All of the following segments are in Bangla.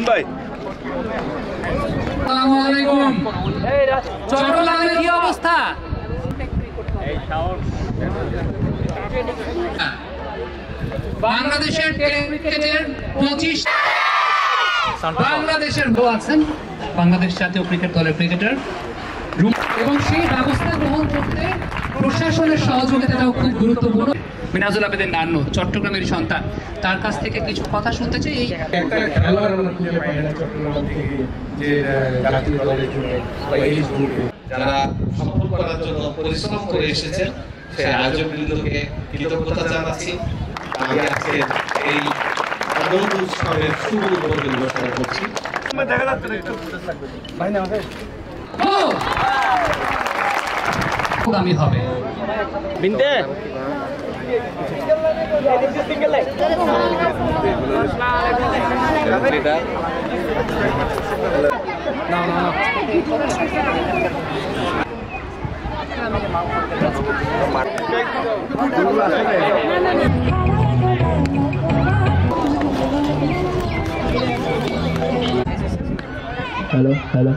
ভাই আসসালামু আলাইকুম। চট্টগ্রামের কি অবস্থা? বাংলাদেশের ক্রিকেটের 25 বাংলাদেশের আছেন বাংলাদেশ জাতীয় ক্রিকেট দলের ক্রিকেটার, এবং সেই ব্যবস্থা গ্রহণ করতে প্রশাসনের সহযোগিতাটাও খুব গুরুত্বপূর্ণ। মিনাজুল আবেদিন নান্নু চট্টগ্রামের সন্তান, তার কাছ থেকে কিছু কথা শুনতে চাই। এই একটা খেলোয়াড় আমরা খুঁজে পাই না চট্টগ্রাম থেকে, যে জাতীয় দলের জন্য যারা সফল করার জন্য পরিশ্রম করে এসেছেন, সেই আয়োজকবৃন্দকে কৃতজ্ঞতা জানাচ্ছি। আমি আজকে এই আনন্দ উৎসবের শুভ উদ্বোধন ঘোষণা করছি। দেখা যাচ্ছে ভাই না দামি হবে বিনতে হ্যালো হ্যালো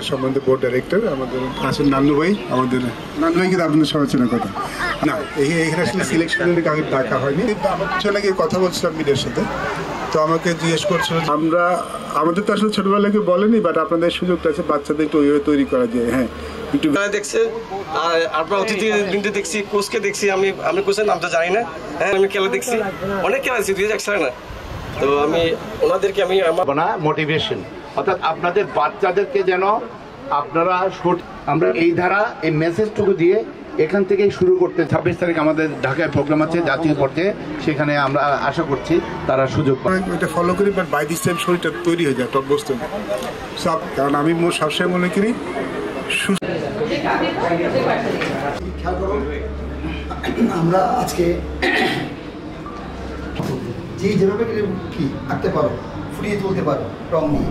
সম্বন্ধে বোর্ড ডাইরেক্টর আমাদের আছেন নান্নু ভাই। আমাদের নান্নু ভাই কিন্তু আপনাদের সমালোচনা কথা না, এখানে আসলে সিলেকশনের আগে ডাকা হয়নি। আমার পিছনে গিয়ে কথা বলছিলাম মিডিয়ার সাথে, তো আমাকে জিজ্ঞেস করছিল আমাদের তো আসলে ছোটবেলাকে বলেনি, বাট আপনাদের সুযোগটা আছে বাচ্চাদের একটু ওইভাবে তৈরি করা যায়। হ্যাঁ একটু দেখছে, আর আপনার অতিথি দিনটা দেখছি, কোচকে দেখছি, আমি কোচের নামটা জানি না। হ্যাঁ আমি খেলা দেখছি, অনেক খেলা দেখছি 2001 সালে না। তো আমি ওনাদেরকে মোটিভেশন, অর্থাৎ আপনাদের বাচ্চাদেরকে যেন আপনারা আমরা এই ধারা এই মেসেজটুকু দিয়ে এখান থেকেই শুরু করতে। 26 তারিখ আমাদের ঢাকায় প্রোগ্রাম আছে জাতীয় পর্যায়ে, সেখানে আমরা আশা করছি তারা সুযোগ পাবে। এটা ফলো করি, বাট বাই দিস টাইম শরীরটা তৈরি হয়ে যায় টপ বস্তু সব। কারণ আমি সবসময় মনে করি আমরা আজকে যেভাবে কি আঁকতে পারো, ফুটিয়ে তুলতে পারো রং নিয়ে,